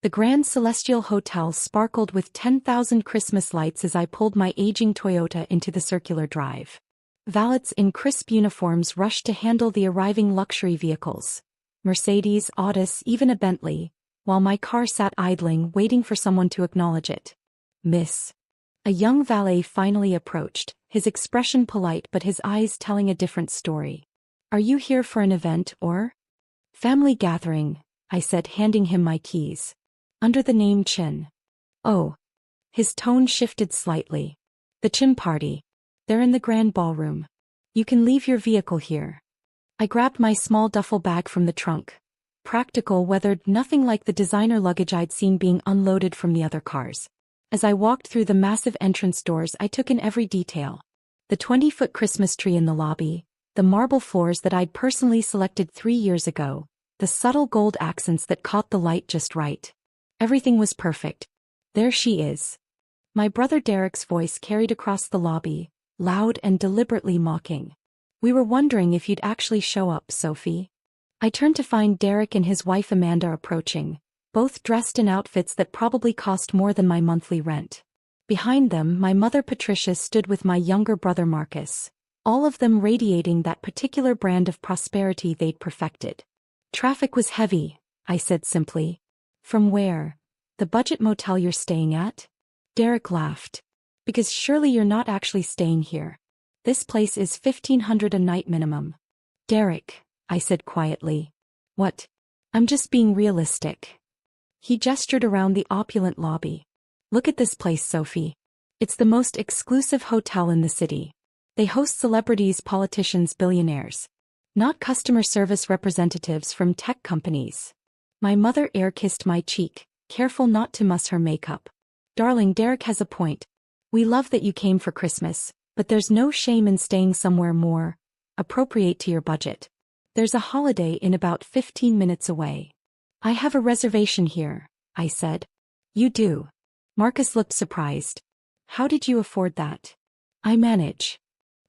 The Grand Celestial Hotel sparkled with 10,000 Christmas lights as I pulled my aging Toyota into the circular drive. Valets in crisp uniforms rushed to handle the arriving luxury vehicles. Mercedes, Audis, even a Bentley, while my car sat idling waiting for someone to acknowledge it. "Miss." A young valet finally approached, his expression polite but his eyes telling a different story. "Are you here for an event or?" "Family gathering," I said, handing him my keys. "Under the name Chin." "Oh." His tone shifted slightly. "The Chin party. They're in the grand ballroom. You can leave your vehicle here." I grabbed my small duffel bag from the trunk. Practical, weathered, nothing like the designer luggage I'd seen being unloaded from the other cars. As I walked through the massive entrance doors, I took in every detail. The 20-foot Christmas tree in the lobby, the marble floors that I'd personally selected 3 years ago, the subtle gold accents that caught the light just right. Everything was perfect. "There she is." My brother Derek's voice carried across the lobby, loud and deliberately mocking. "We were wondering if you'd actually show up, Sophie." I turned to find Derek and his wife Amanda approaching, both dressed in outfits that probably cost more than my monthly rent. Behind them, my mother Patricia stood with my younger brother Marcus, all of them radiating that particular brand of prosperity they'd perfected. "Traffic was heavy," I said simply. "From where? The budget motel you're staying at?" Derek laughed. "Because surely you're not actually staying here. This place is $1,500 a night minimum." "Derek," I said quietly. "What?" "I'm just being realistic." He gestured around the opulent lobby. "Look at this place, Sophie. It's the most exclusive hotel in the city. They host celebrities, politicians, billionaires. Not customer service representatives from tech companies." My mother air-kissed my cheek, careful not to muss her makeup. "Darling, Derek has a point. We love that you came for Christmas, but there's no shame in staying somewhere more appropriate to your budget. There's a Holiday Inn about 15 minutes away." "I have a reservation here," I said. "You do?" Marcus looked surprised. "How did you afford that?" "I manage."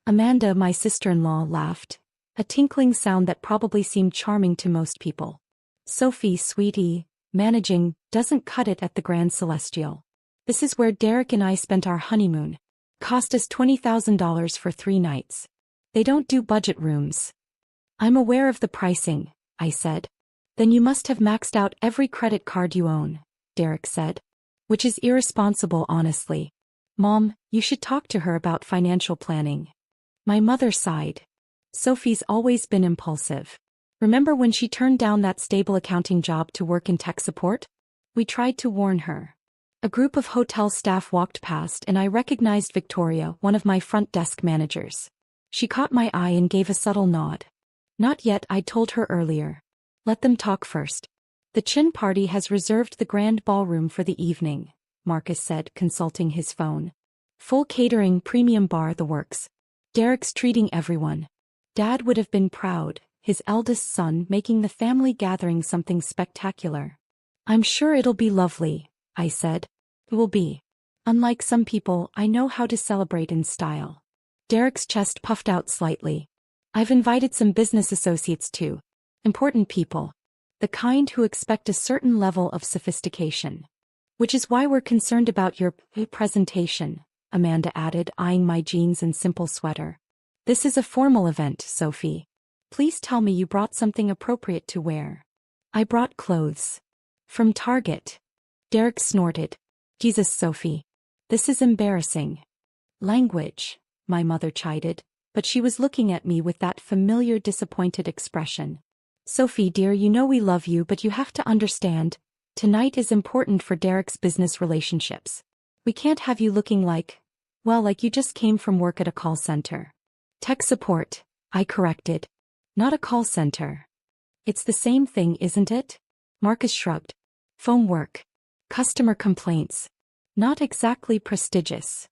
Amanda, my sister-in-law, laughed, a tinkling sound that probably seemed charming to most people. "Sophie, sweetie, managing doesn't cut it at the Grand Celestial. This is where Derek and I spent our honeymoon. Cost us $20,000 for 3 nights. They don't do budget rooms." "I'm aware of the pricing," I said. "Then you must have maxed out every credit card you own," Derek said. "Which is irresponsible, honestly. Mom, you should talk to her about financial planning." My mother sighed. "Sophie's always been impulsive. Remember when she turned down that stable accounting job to work in tech support? We tried to warn her." A group of hotel staff walked past and I recognized Victoria, one of my front desk managers. She caught my eye and gave a subtle nod. "Not yet, I told her earlier. Let them talk first." "The Chin party has reserved the grand ballroom for the evening," Marcus said, consulting his phone. "Full catering, premium bar, the works. Derek's treating everyone. Dad would have been proud, his eldest son making the family gathering something spectacular." "I'm sure it'll be lovely," I said. "It will be. Unlike some people, I know how to celebrate in style." Derek's chest puffed out slightly. "I've invited some business associates too. Important people. The kind who expect a certain level of sophistication. Which is why we're concerned about your presentation," Amanda added, eyeing my jeans and simple sweater. "This is a formal event, Sophie. Please tell me you brought something appropriate to wear." "I brought clothes. From Target." Derek snorted. "Jesus, Sophie. This is embarrassing." "Language," my mother chided, but she was looking at me with that familiar disappointed expression. "Sophie dear, you know we love you, but you have to understand, tonight is important for Derek's business relationships. We can't have you looking like you just came from work at a call center." "Tech support," I corrected. "Not a call center." "It's the same thing, isn't it?" Marcus shrugged. "Phone work. Customer complaints. Not exactly prestigious."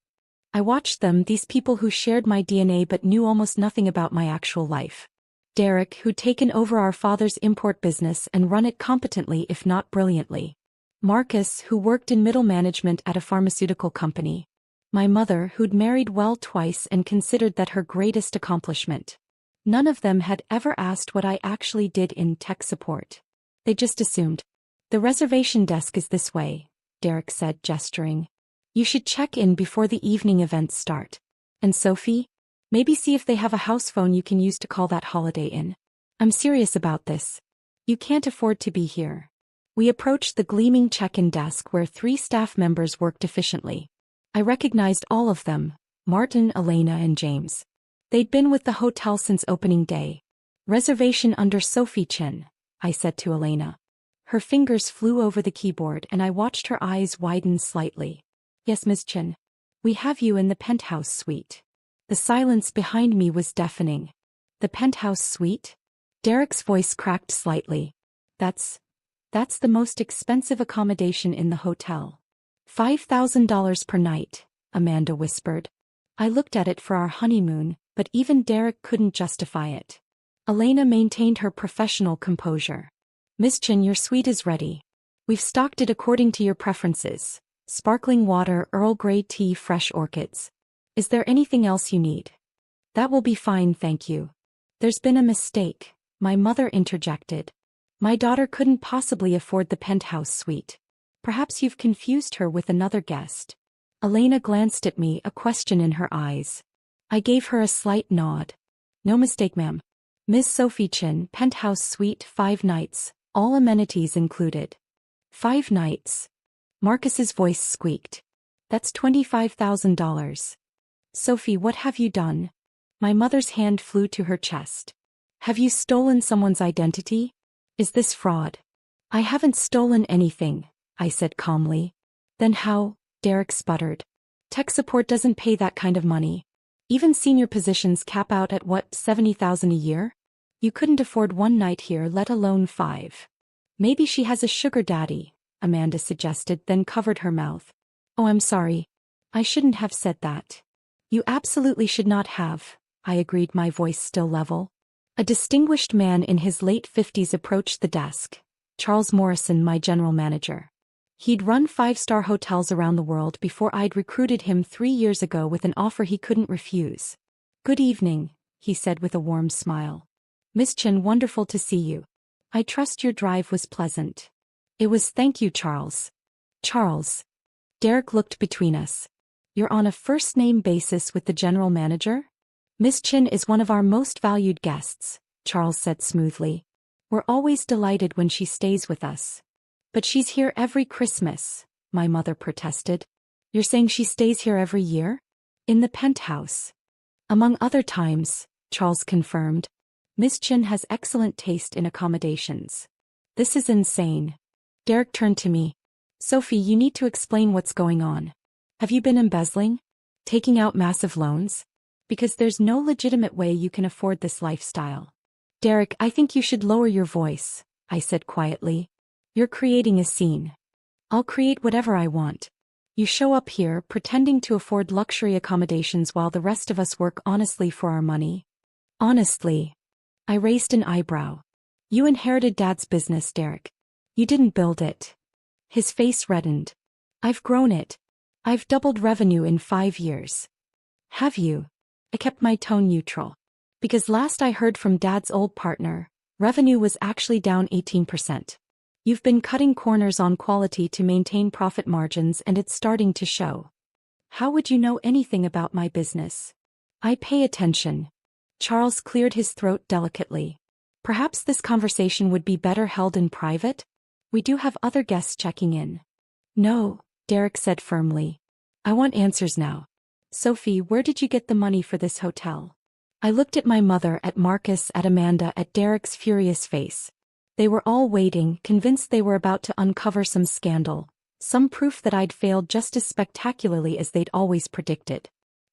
I watched them, these people who shared my DNA but knew almost nothing about my actual life. Derek, who'd taken over our father's import business and run it competently if not brilliantly. Marcus, who worked in middle management at a pharmaceutical company. My mother, who'd married well twice and considered that her greatest accomplishment. None of them had ever asked what I actually did in tech support. They just assumed. The reservation desk is this way, Derek said, gesturing. You should check in before the evening events start. And Sophie? Maybe see if they have a house phone you can use to call that Holiday Inn. I'm serious about this. You can't afford to be here. We approached the gleaming check-in desk where 3 staff members worked efficiently. I recognized all of them, Martin, Elena, and James. They'd been with the hotel since opening day. Reservation under Sophie Chen, I said to Elena. Her fingers flew over the keyboard and I watched her eyes widen slightly. Yes, Ms. Chen. We have you in the penthouse suite. The silence behind me was deafening. The penthouse suite? Derek's voice cracked slightly. That's the most expensive accommodation in the hotel. $5,000 per night, Amanda whispered. I looked at it for our honeymoon, but even Derek couldn't justify it. Elena maintained her professional composure. Miss Chen, your suite is ready. We've stocked it according to your preferences. Sparkling water, Earl Grey tea, fresh orchids. Is there anything else you need? That will be fine, thank you. There's been a mistake, my mother interjected. My daughter couldn't possibly afford the penthouse suite. Perhaps you've confused her with another guest. Elena glanced at me, a question in her eyes. I gave her a slight nod. No mistake, ma'am. Miss Sophie Chen, penthouse suite, 5 nights, all amenities included. 5 nights. Marcus's voice squeaked. That's $25,000. Sophie, what have you done? My mother's hand flew to her chest. Have you stolen someone's identity? Is this fraud? I haven't stolen anything, I said calmly. Then how? Derek sputtered. Tech support doesn't pay that kind of money. Even senior positions cap out at what, $70,000 a year? You couldn't afford 1 night here, let alone 5. Maybe she has a sugar daddy, Amanda suggested, then covered her mouth. Oh, I'm sorry. I shouldn't have said that. You absolutely should not have, I agreed, my voice still level. A distinguished man in his late 50s approached the desk. Charles Morrison, my general manager. He'd run 5-star hotels around the world before I'd recruited him 3 years ago with an offer he couldn't refuse. Good evening, he said with a warm smile. Miss Chen, wonderful to see you. I trust your drive was pleasant. It was, thank you, Charles. Charles. Derek looked between us. You're on a first-name basis with the general manager? Miss Chen is one of our most valued guests, Charles said smoothly. We're always delighted when she stays with us. But she's here every Christmas, my mother protested. You're saying she stays here every year? In the penthouse. Among other times, Charles confirmed. Miss Chen has excellent taste in accommodations. This is insane. Derek turned to me. Sophie, you need to explain what's going on. Have you been embezzling? Taking out massive loans? Because there's no legitimate way you can afford this lifestyle. Derek, I think you should lower your voice, I said quietly. You're creating a scene. I'll create whatever I want. You show up here pretending to afford luxury accommodations while the rest of us work honestly for our money. Honestly. I raised an eyebrow. You inherited Dad's business, Derek. You didn't build it. His face reddened. I've grown it. I've doubled revenue in 5 years. Have you? I kept my tone neutral. Because last I heard from Dad's old partner, revenue was actually down 18%. You've been cutting corners on quality to maintain profit margins and it's starting to show. How would you know anything about my business? I pay attention. Charles cleared his throat delicately. Perhaps this conversation would be better held in private? We do have other guests checking in. No, Derek said firmly. I want answers now. Sophie, where did you get the money for this hotel? I looked at my mother, at Marcus, at Amanda, at Derek's furious face. They were all waiting, convinced they were about to uncover some scandal, some proof that I'd failed just as spectacularly as they'd always predicted.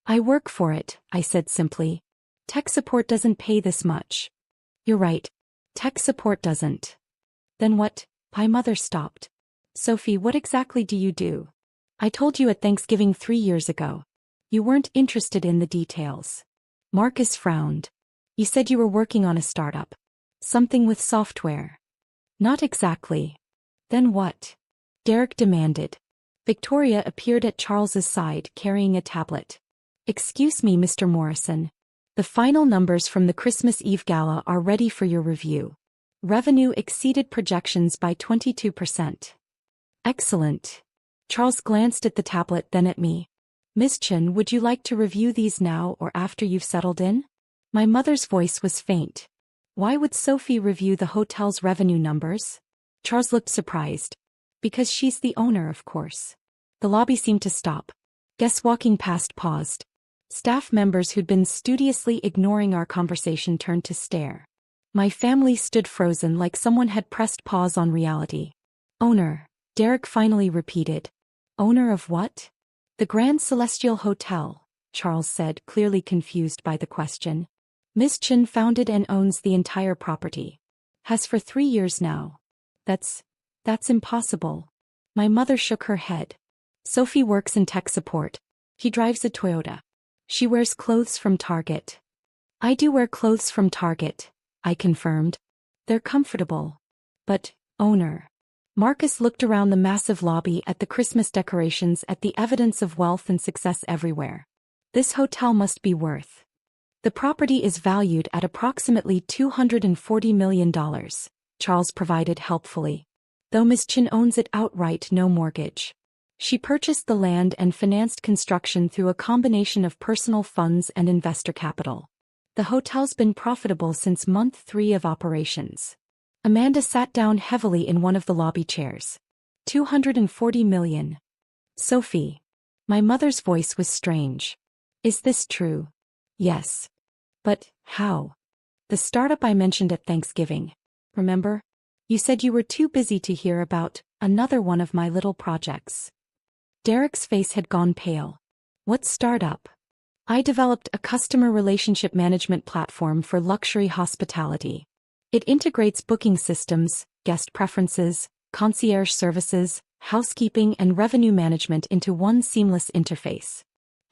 I work for it, I said simply. Tech support doesn't pay this much. You're right. Tech support doesn't. Then what? My mother stopped. Sophie, what exactly do you do? I told you at Thanksgiving 3 years ago. You weren't interested in the details. Marcus frowned. You said you were working on a startup. Something with software. Not exactly. Then what? Derek demanded. Victoria appeared at Charles's side carrying a tablet. Excuse me, Mr. Morrison. The final numbers from the Christmas Eve gala are ready for your review. Revenue exceeded projections by 22%. Excellent. Charles glanced at the tablet, then at me. Miss Chen, would you like to review these now or after you've settled in? My mother's voice was faint. Why would Sophie review the hotel's revenue numbers? Charles looked surprised. Because she's the owner, of course. The lobby seemed to stop. Guests walking past paused. Staff members who'd been studiously ignoring our conversation turned to stare. My family stood frozen like someone had pressed pause on reality. Owner, Derek finally repeated. Owner of what? The Grand Celestial Hotel, Charles said, clearly confused by the question. Miss Chen founded and owns the entire property. Has for 3 years now. That's impossible. My mother shook her head. Sophie works in tech support. He drives a Toyota. She wears clothes from Target. I do wear clothes from Target, I confirmed. They're comfortable. But, owner. Marcus looked around the massive lobby at the Christmas decorations, at the evidence of wealth and success everywhere. This hotel must be worth. The property is valued at approximately $240 million, Charles provided helpfully. Though Ms. Chen owns it outright, no mortgage. She purchased the land and financed construction through a combination of personal funds and investor capital. The hotel's been profitable since month 3 of operations. Amanda sat down heavily in one of the lobby chairs. $240 million. Sophie. My mother's voice was strange. Is this true? Yes. But, how? The startup I mentioned at Thanksgiving. Remember? You said you were too busy to hear about another one of my little projects. Derek's face had gone pale. What startup? I developed a customer relationship management platform for luxury hospitality. It integrates booking systems, guest preferences, concierge services, housekeeping and revenue management into one seamless interface.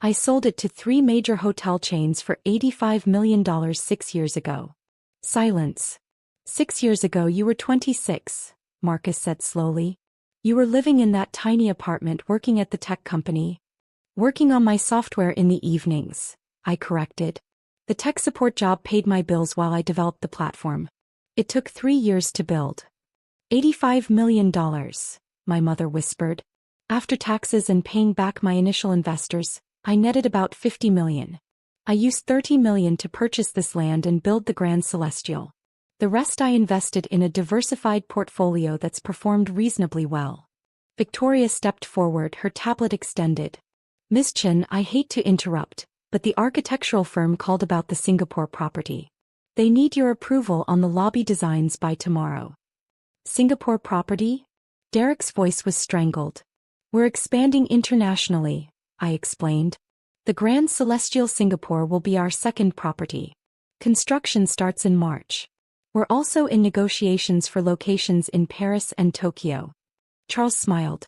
I sold it to 3 major hotel chains for $85 million 6 years ago. Silence. 6 years ago you were 26, Marcus said slowly. You were living in that tiny apartment working at the tech company. Working on my software in the evenings, I corrected. The tech support job paid my bills while I developed the platform. It took 3 years to build. $85 million, my mother whispered. After taxes and paying back my initial investors, I netted about $50 million. I used $30 million to purchase this land and build the Grand Celestial. The rest I invested in a diversified portfolio that's performed reasonably well. Victoria stepped forward, her tablet extended. Miss Chen, I hate to interrupt, but the architectural firm called about the Singapore property. They need your approval on the lobby designs by tomorrow. Singapore property? Derek's voice was strangled. We're expanding internationally, I explained. The Grand Celestial Singapore will be our second property. Construction starts in March. We're also in negotiations for locations in Paris and Tokyo. Charles smiled.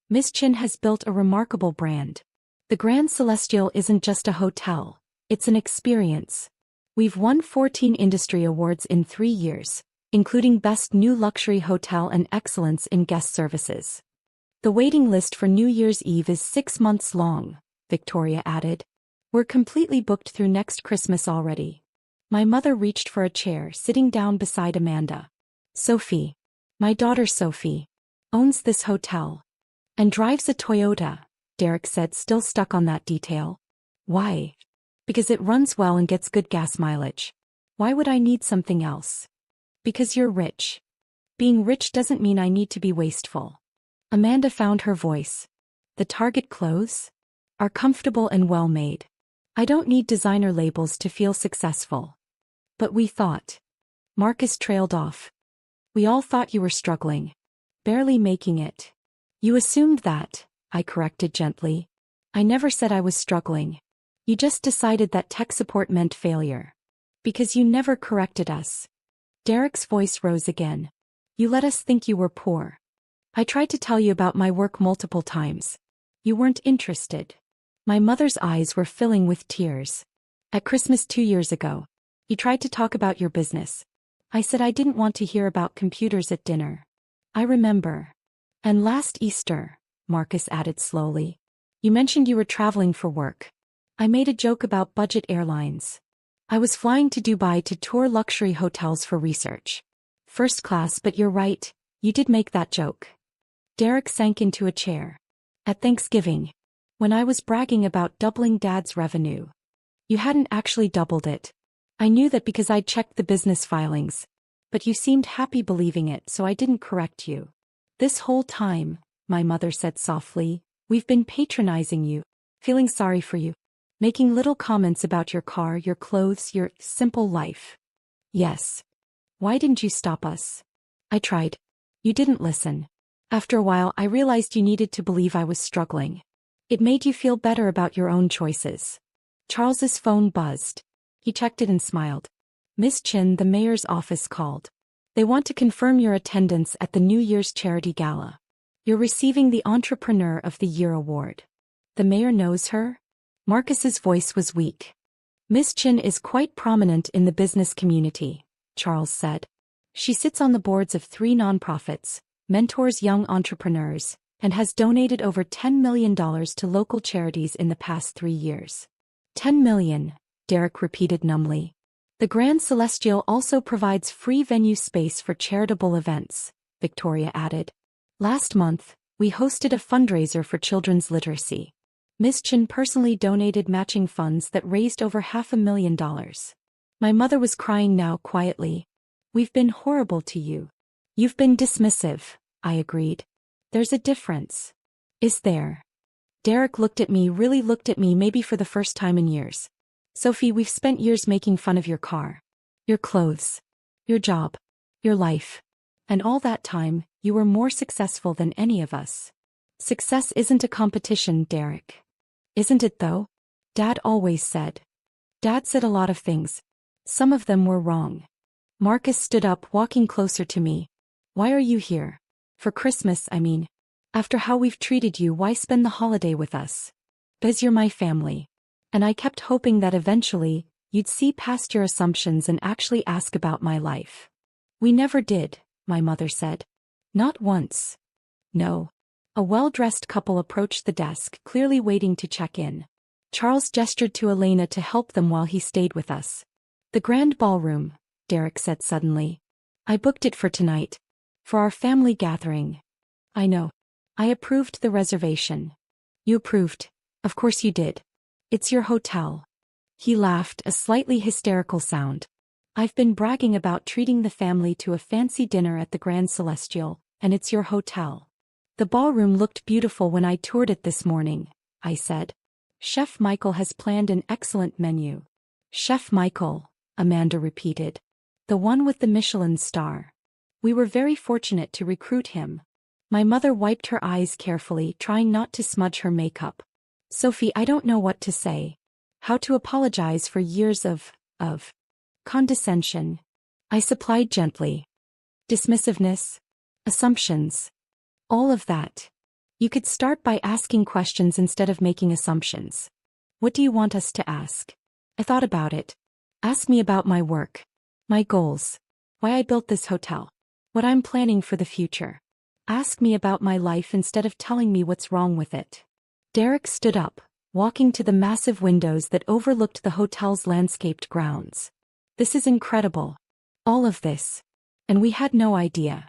Miss Chen has built a remarkable brand. The Grand Celestial isn't just a hotel, it's an experience. We've won 14 industry awards in 3 years, including Best New Luxury Hotel and Excellence in Guest Services. The waiting list for New Year's Eve is 6 months long, Victoria added. We're completely booked through next Christmas already. My mother reached for a chair, sitting down beside Amanda. Sophie. My daughter Sophie. Owns this hotel. And drives a Toyota, Derek said, still stuck on that detail. Why? Because it runs well and gets good gas mileage. Why would I need something else? Because you're rich. Being rich doesn't mean I need to be wasteful. Amanda found her voice. The Target clothes are comfortable and well made. I don't need designer labels to feel successful. But we thought. Marcus trailed off. We all thought you were struggling. Barely making it. You assumed that, I corrected gently. I never said I was struggling. You just decided that tech support meant failure. Because you never corrected us. Derek's voice rose again. You let us think you were poor. I tried to tell you about my work multiple times. You weren't interested. My mother's eyes were filling with tears. At Christmas 2 years ago, you tried to talk about your business. I said I didn't want to hear about computers at dinner. I remember. And last Easter, Marcus added slowly. You mentioned you were traveling for work. I made a joke about budget airlines. I was flying to Dubai to tour luxury hotels for research. First class, but you're right, you did make that joke. Derek sank into a chair. At Thanksgiving, when I was bragging about doubling Dad's revenue. You hadn't actually doubled it. I knew that because I'd checked the business filings. But you seemed happy believing it, so I didn't correct you. This whole time, my mother said softly, we've been patronizing you, feeling sorry for you, making little comments about your car, your clothes, your simple life. Yes. Why didn't you stop us? I tried. You didn't listen. After a while, I realized you needed to believe I was struggling. It made you feel better about your own choices. Charles's phone buzzed. He checked it and smiled. Miss Chin, the mayor's office called. They want to confirm your attendance at the New Year's charity gala. You're receiving the Entrepreneur of the Year award. The mayor knows her? Marcus's voice was weak. Miss Chin is quite prominent in the business community, Charles said. She sits on the boards of 3 nonprofits, mentors young entrepreneurs, and has donated over $10 million to local charities in the past 3 years. $10 million, Derek repeated numbly. The Grand Celestial also provides free venue space for charitable events, Victoria added. Last month, we hosted a fundraiser for children's literacy. Miss Chin personally donated matching funds that raised over $500,000. My mother was crying now quietly. We've been horrible to you. You've been dismissive, I agreed. There's a difference. Is there? Derek looked at me, really looked at me, maybe for the first time in years. Sophie, we've spent years making fun of your car, your clothes, your job, your life. And all that time, you were more successful than any of us. Success isn't a competition, Derek. Isn't it though? Dad always said. Dad said a lot of things. Some of them were wrong. Marcus stood up, walking closer to me. Why are you here? For Christmas, I mean. After how we've treated you, why spend the holiday with us? Because you're my family. And I kept hoping that eventually, you'd see past your assumptions and actually ask about my life. We never did, my mother said. Not once. No. A well-dressed couple approached the desk, clearly waiting to check in. Charles gestured to Elena to help them while he stayed with us. The grand ballroom, Derek said suddenly. I booked it for tonight. For our family gathering. I know. I approved the reservation. You approved. Of course you did. It's your hotel. He laughed, a slightly hysterical sound. I've been bragging about treating the family to a fancy dinner at the Grand Celestial, and it's your hotel. The ballroom looked beautiful when I toured it this morning, I said. Chef Michael has planned an excellent menu. Chef Michael, Amanda repeated. The one with the Michelin star. We were very fortunate to recruit him. My mother wiped her eyes carefully, trying not to smudge her makeup. Sophie, I don't know what to say. How to apologize for years of condescension. I supplied gently. Dismissiveness. Assumptions. All of that. You could start by asking questions instead of making assumptions. What do you want us to ask? I thought about it. Ask me about my work. My goals. Why I built this hotel. What I'm planning for the future. Ask me about my life instead of telling me what's wrong with it. Derek stood up, walking to the massive windows that overlooked the hotel's landscaped grounds. This is incredible. All of this. And we had no idea.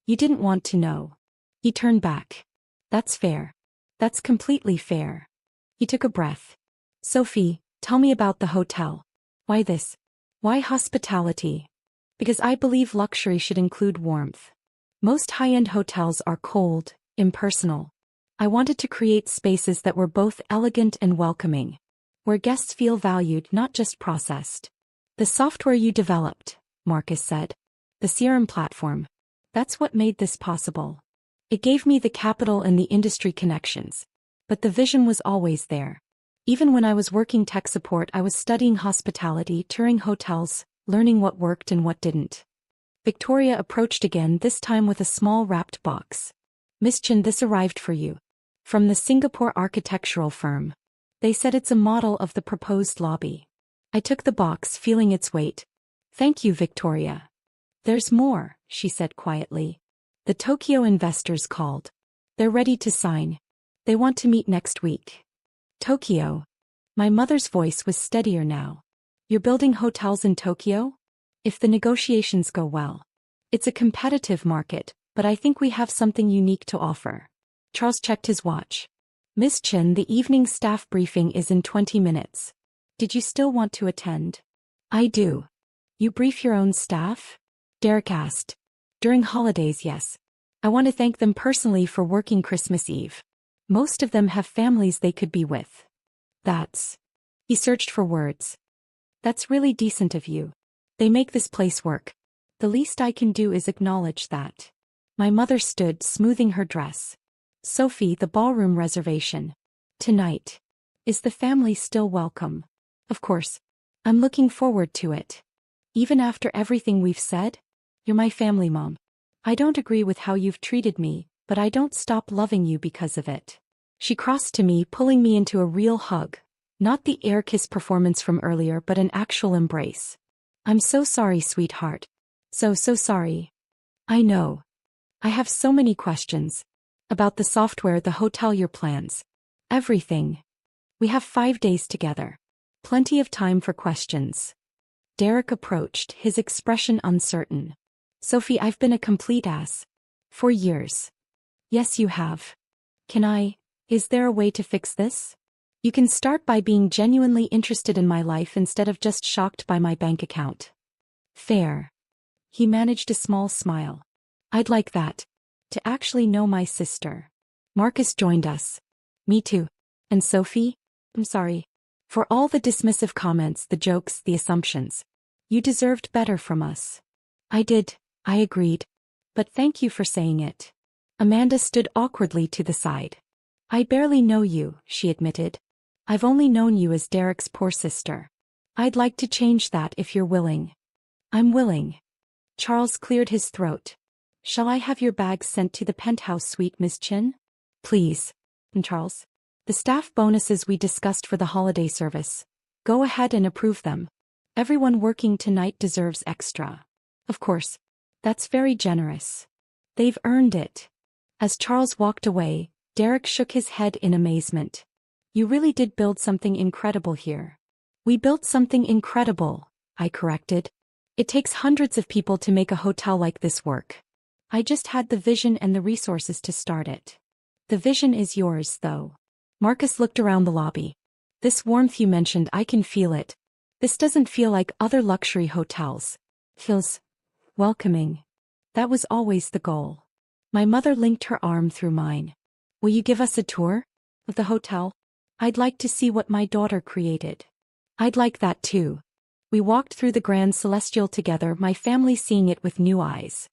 You didn't want to know. He turned back. That's fair. That's completely fair. He took a breath. Sophie, tell me about the hotel. Why this? Why hospitality? Because I believe luxury should include warmth. Most high-end hotels are cold, impersonal. I wanted to create spaces that were both elegant and welcoming, where guests feel valued, not just processed. The software you developed, Marcus said. The CRM platform. That's what made this possible. It gave me the capital and the industry connections. But the vision was always there. Even when I was working tech support, I was studying hospitality, touring hotels, learning what worked and what didn't. Victoria approached again, this time with a small wrapped box. Miss Chin, this arrived for you. From the Singapore architectural firm. They said it's a model of the proposed lobby. I took the box, feeling its weight. Thank you, Victoria. There's more, she said quietly. The Tokyo investors called. They're ready to sign. They want to meet next week. Tokyo. My mother's voice was steadier now. You're building hotels in Tokyo? If the negotiations go well. It's a competitive market, but I think we have something unique to offer. Charles checked his watch. Miss Chen, the evening staff briefing is in 20 minutes. Did you still want to attend? I do. You brief your own staff? Derek asked. During holidays, yes. I want to thank them personally for working Christmas Eve. Most of them have families they could be with. He searched for words. That's really decent of you. They make this place work. The least I can do is acknowledge that. My mother stood, smoothing her dress. Sophie, the ballroom reservation. Tonight. Is the family still welcome? Of course. I'm looking forward to it. Even after everything we've said? You're my family, Mom. I don't agree with how you've treated me, but I don't stop loving you because of it. She crossed to me, pulling me into a real hug. Not the air kiss performance from earlier, but an actual embrace. I'm so sorry, sweetheart. So sorry. I know. I have so many questions. About the software, the hotel, your plans. Everything. We have 5 days together. Plenty of time for questions. Derek approached, his expression uncertain. Sophie, I've been a complete ass. For years. Yes, you have. Is there a way to fix this? You can start by being genuinely interested in my life instead of just shocked by my bank account. Fair. He managed a small smile. I'd like that. To actually know my sister. Marcus joined us. Me too. And Sophie? I'm sorry. For all the dismissive comments, the jokes, the assumptions. You deserved better from us. I did, I agreed. But thank you for saying it. Amanda stood awkwardly to the side. I barely know you, she admitted. I've only known you as Derek's poor sister. I'd like to change that if you're willing. I'm willing. Charles cleared his throat. Shall I have your bags sent to the penthouse suite, Miss Chen? Please. And Charles. The staff bonuses we discussed for the holiday service. Go ahead and approve them. Everyone working tonight deserves extra. Of course. That's very generous. They've earned it. As Charles walked away, Derek shook his head in amazement. You really did build something incredible here. We built something incredible, I corrected. It takes hundreds of people to make a hotel like this work. I just had the vision and the resources to start it. The vision is yours, though. Marcus looked around the lobby. This warmth you mentioned, I can feel it. This doesn't feel like other luxury hotels. Feels welcoming. That was always the goal. My mother linked her arm through mine. Will you give us a tour of the hotel? I'd like to see what my daughter created. I'd like that too. We walked through the Grand Celestial together, my family seeing it with new eyes.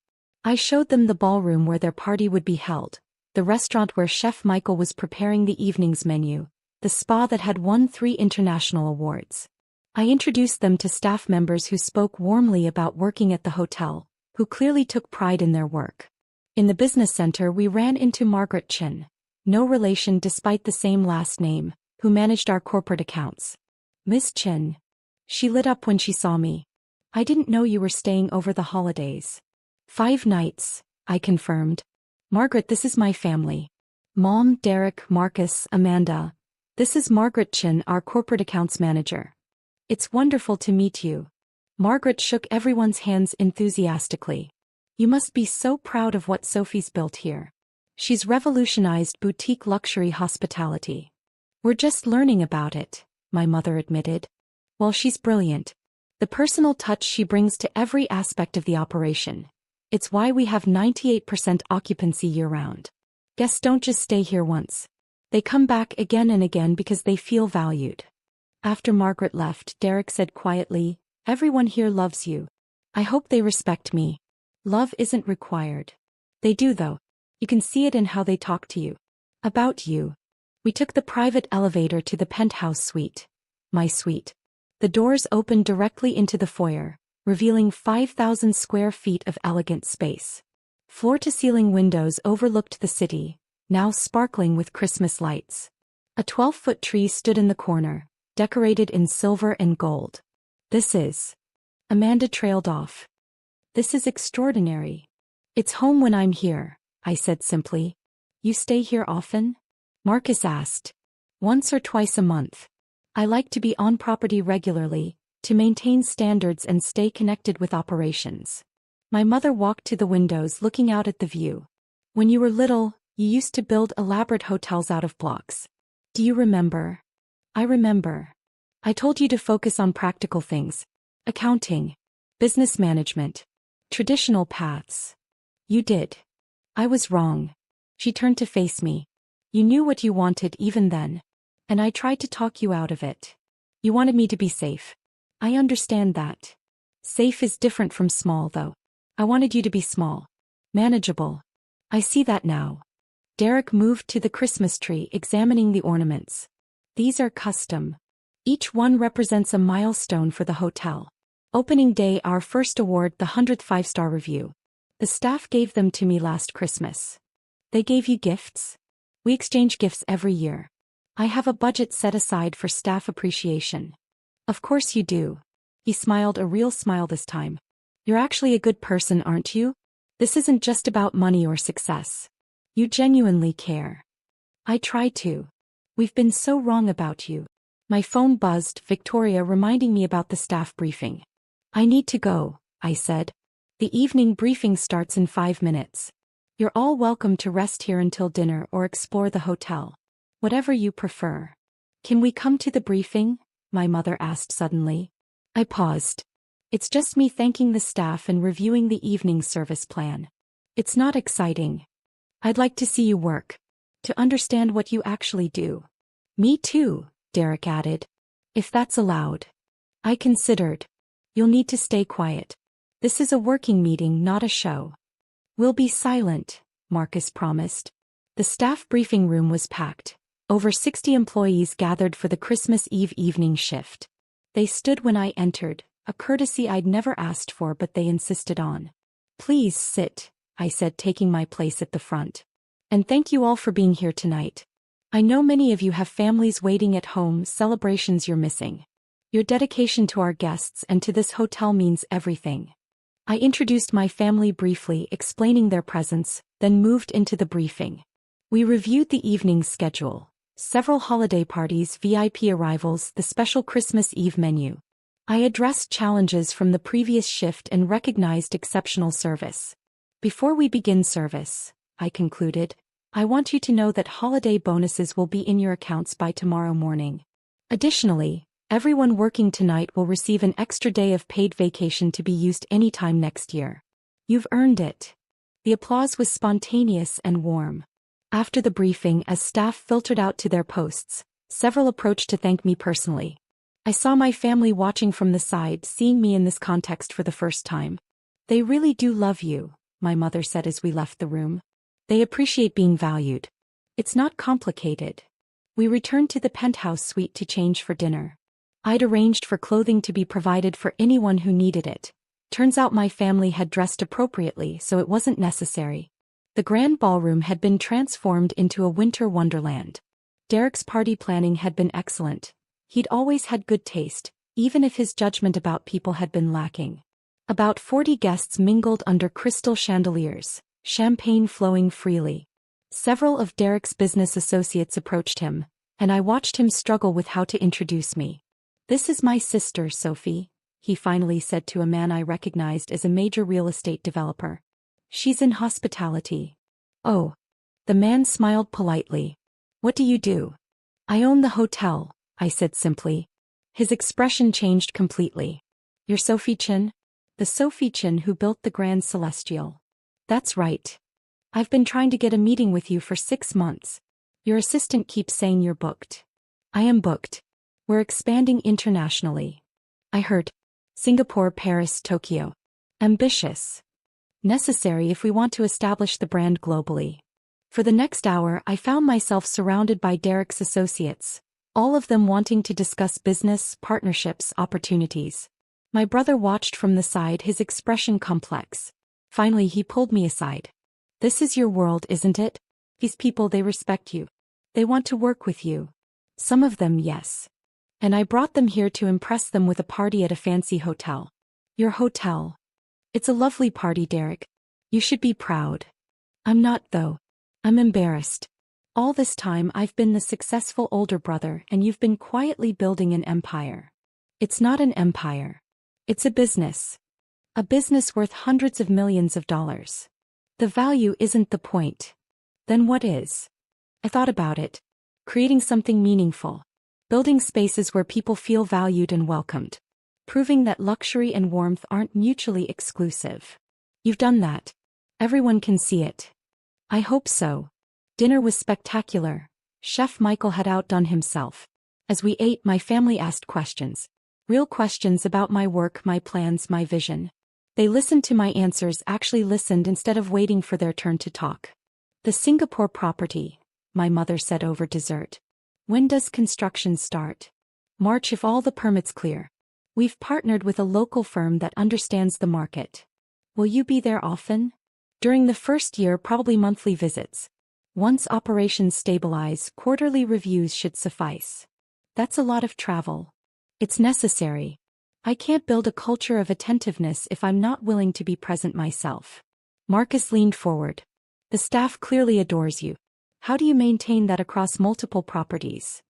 I showed them the ballroom where their party would be held, the restaurant where Chef Michael was preparing the evening's menu, the spa that had won 3 international awards. I introduced them to staff members who spoke warmly about working at the hotel, who clearly took pride in their work. In the business center we ran into Margaret Chen, no relation despite the same last name, who managed our corporate accounts. Miss Chen. She lit up when she saw me. I didn't know you were staying over the holidays. 5 nights, I confirmed. Margaret, this is my family. Mom, Derek, Marcus, Amanda. This is Margaret Chen, our corporate accounts manager. It's wonderful to meet you. Margaret shook everyone's hands enthusiastically. You must be so proud of what Sophie's built here. She's revolutionized boutique luxury hospitality. We're just learning about it, my mother admitted. Well, she's brilliant. The personal touch she brings to every aspect of the operation. It's why we have 98% occupancy year-round. Guests don't just stay here once. They come back again and again because they feel valued. After Margaret left, Derek said quietly, everyone here loves you. I hope they respect me. Love isn't required. They do though. You can see it in how they talk to you. About you. We took the private elevator to the penthouse suite. My suite. The doors opened directly into the foyer, revealing 5,000 square feet of elegant space. Floor-to-ceiling windows overlooked the city, now sparkling with Christmas lights. A 12-foot tree stood in the corner, decorated in silver and gold. This is... Amanda trailed off. This is extraordinary. It's home when I'm here, I said simply. You stay here often? Marcus asked. Once or twice a month. I like to be on property regularly, to maintain standards and stay connected with operations. My mother walked to the windows looking out at the view. When you were little, you used to build elaborate hotels out of blocks. Do you remember? I remember. I told you to focus on practical things. Accounting. Business management. Traditional paths. You did. I was wrong. She turned to face me. You knew what you wanted even then. And I tried to talk you out of it. You wanted me to be safe. I understand that. Safe is different from small, though. I wanted you to be small. Manageable. I see that now. Derek moved to the Christmas tree, examining the ornaments. These are custom. Each one represents a milestone for the hotel. Opening day, our first award, the 100th five-star review. The staff gave them to me last Christmas. They gave you gifts? We exchange gifts every year. I have a budget set aside for staff appreciation. Of course you do. He smiled, a real smile this time. You're actually a good person, aren't you? This isn't just about money or success. You genuinely care. I try to. We've been so wrong about you. My phone buzzed, Victoria reminding me about the staff briefing. I need to go, I said. The evening briefing starts in 5 minutes. You're all welcome to rest here until dinner or explore the hotel. Whatever you prefer. Can we come to the briefing? My mother asked suddenly. I paused. It's just me thanking the staff and reviewing the evening service plan. It's not exciting. I'd like to see you work. To understand what you actually do. Me too, Derek added. If that's allowed. I considered. You'll need to stay quiet. This is a working meeting, not a show. We'll be silent, Marcus promised. The staff briefing room was packed. Over 60 employees gathered for the Christmas Eve evening shift. They stood when I entered, a courtesy I'd never asked for, but they insisted on. Please sit, I said, taking my place at the front. And thank you all for being here tonight. I know many of you have families waiting at home, celebrations you're missing. Your dedication to our guests and to this hotel means everything. I introduced my family briefly, explaining their presence, then moved into the briefing. We reviewed the evening's schedule. Several holiday parties, VIP arrivals, the special Christmas Eve menu. I addressed challenges from the previous shift and recognized exceptional service. Before we begin service, I concluded, I want you to know that holiday bonuses will be in your accounts by tomorrow morning. Additionally, everyone working tonight will receive an extra day of paid vacation to be used anytime next year. You've earned it. The applause was spontaneous and warm. After the briefing, as staff filtered out to their posts, several approached to thank me personally. I saw my family watching from the side, seeing me in this context for the first time. They really do love you, my mother said as we left the room. They appreciate being valued. It's not complicated. We returned to the penthouse suite to change for dinner. I'd arranged for clothing to be provided for anyone who needed it. Turns out my family had dressed appropriately, so it wasn't necessary. The grand ballroom had been transformed into a winter wonderland. Derek's party planning had been excellent. He'd always had good taste, even if his judgment about people had been lacking. About 40 guests mingled under crystal chandeliers, champagne flowing freely. Several of Derek's business associates approached him, and I watched him struggle with how to introduce me. This is my sister, Sophie, he finally said to a man I recognized as a major real estate developer. She's in hospitality. Oh. The man smiled politely. What do you do? I own the hotel, I said simply. His expression changed completely. You're Sophie Chin? The Sophie Chin who built the Grand Celestial. That's right. I've been trying to get a meeting with you for 6 months. Your assistant keeps saying you're booked. I am booked. We're expanding internationally. I heard. Singapore, Paris, Tokyo. Ambitious. Necessary if we want to establish the brand globally. For the next hour, I found myself surrounded by Derek's associates, all of them wanting to discuss business, partnerships, opportunities. My brother watched from the side, his expression complex. Finally, he pulled me aside. This is your world, isn't it? These people, they respect you. They want to work with you. Some of them, yes. And I brought them here to impress them with a party at a fancy hotel. Your hotel. It's a lovely party, Derek. You should be proud. I'm not, though. I'm embarrassed. All this time I've been the successful older brother and you've been quietly building an empire. It's not an empire. It's a business. A business worth hundreds of millions of dollars. The value isn't the point. Then what is? I thought about it. Creating something meaningful. Building spaces where people feel valued and welcomed. Proving that luxury and warmth aren't mutually exclusive. You've done that. Everyone can see it. I hope so. Dinner was spectacular. Chef Michael had outdone himself. As we ate, my family asked questions. Real questions about my work, my plans, my vision. They listened to my answers, actually listened instead of waiting for their turn to talk. The Singapore property, my mother said over dessert. When does construction start? March if all the permits clear. We've partnered with a local firm that understands the market. Will you be there often? During the first year, probably monthly visits. Once operations stabilize, quarterly reviews should suffice. That's a lot of travel. It's necessary. I can't build a culture of attentiveness if I'm not willing to be present myself. Marcus leaned forward. The staff clearly adores you. How do you maintain that across multiple properties?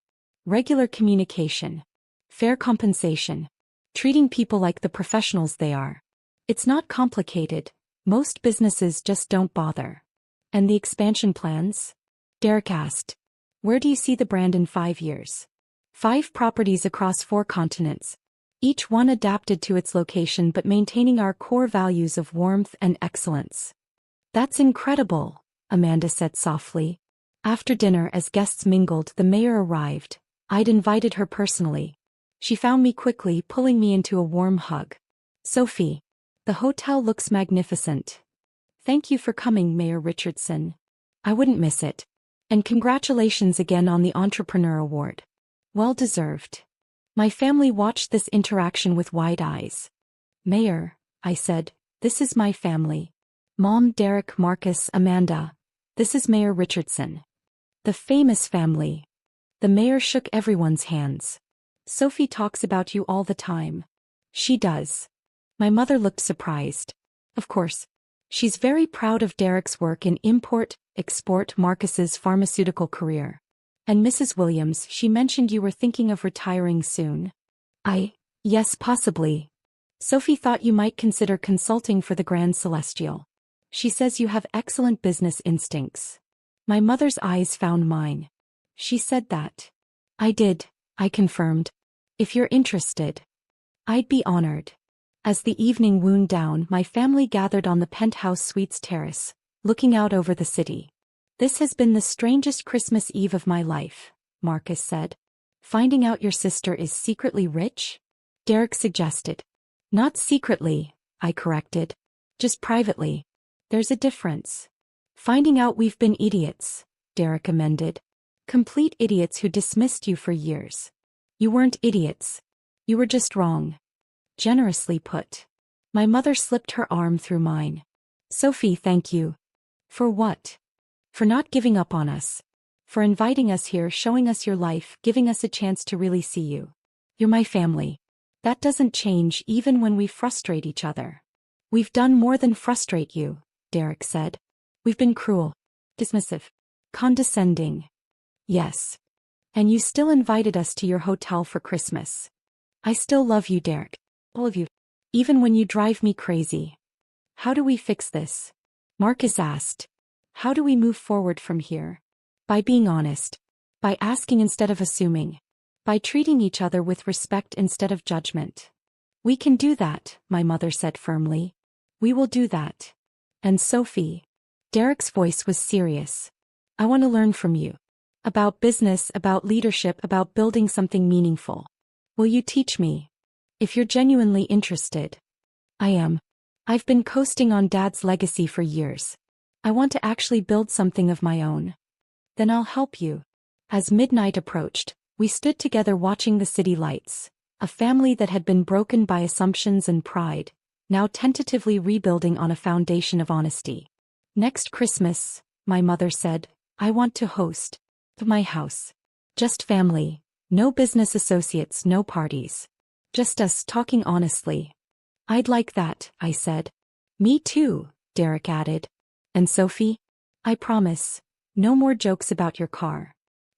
Regular communication. Fair compensation. Treating people like the professionals they are. It's not complicated. Most businesses just don't bother. And the expansion plans? Derek asked. Where do you see the brand in 5 years? 5 properties across 4 continents. Each one adapted to its location but maintaining our core values of warmth and excellence. That's incredible, Amanda said softly. After dinner, as guests mingled, the mayor arrived. I'd invited her personally. She found me quickly, pulling me into a warm hug. Sophie, the hotel looks magnificent. Thank you for coming, Mayor Richardson. I wouldn't miss it. And congratulations again on the Entrepreneur Award. Well deserved. My family watched this interaction with wide eyes. Mayor, I said, this is my family. Mom, Derek, Marcus, Amanda. This is Mayor Richardson. The famous family. The mayor shook everyone's hands. Sophie talks about you all the time. She does. My mother looked surprised. Of course. She's very proud of Derek's work in import-export, Marcus's pharmaceutical career. And Mrs. Williams, she mentioned you were thinking of retiring soon. Yes, possibly. Sophie thought you might consider consulting for the Grand Celestial. She says you have excellent business instincts. My mother's eyes found mine. She said that. I did, I confirmed. If you're interested. I'd be honored. As the evening wound down, my family gathered on the penthouse suites terrace, looking out over the city. This has been the strangest Christmas Eve of my life, Marcus said. Finding out your sister is secretly rich? Derek suggested. Not secretly, I corrected. Just privately. There's a difference. Finding out we've been idiots, Derek amended. Complete idiots who dismissed you for years. You weren't idiots. You were just wrong. Generously put. My mother slipped her arm through mine. Sophie, thank you. For what? For not giving up on us. For inviting us here, showing us your life, giving us a chance to really see you. You're my family. That doesn't change even when we frustrate each other. We've done more than frustrate you, Derek said. We've been cruel, dismissive, condescending. Yes. And you still invited us to your hotel for Christmas. I still love you, Derek. All of you. Even when you drive me crazy. How do we fix this? Marcus asked. How do we move forward from here? By being honest. By asking instead of assuming. By treating each other with respect instead of judgment. We can do that, my mother said firmly. We will do that. And Sophie. Derek's voice was serious. I want to learn from you. About business, about leadership, about building something meaningful. Will you teach me? If you're genuinely interested. I am. I've been coasting on Dad's legacy for years. I want to actually build something of my own. Then I'll help you. As midnight approached, we stood together watching the city lights, a family that had been broken by assumptions and pride, now tentatively rebuilding on a foundation of honesty. Next Christmas, my mother said, I want to host. My house. Just family. No business associates, no parties. Just us talking honestly. I'd like that, I said. Me too, Derek added. And Sophie? I promise. No more jokes about your car.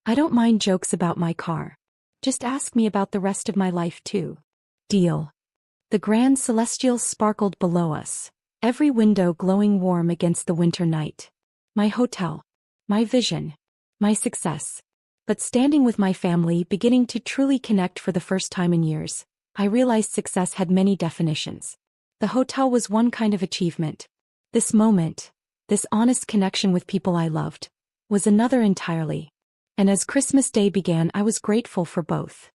I don't mind jokes about my car. Just ask me about the rest of my life too. Deal. The grand celestials sparkled below us, every window glowing warm against the winter night. My hotel. My vision. My success. But standing with my family, beginning to truly connect for the first time in years, I realized success had many definitions. The hotel was one kind of achievement. This moment, this honest connection with people I loved, was another entirely. And as Christmas Day began, I was grateful for both.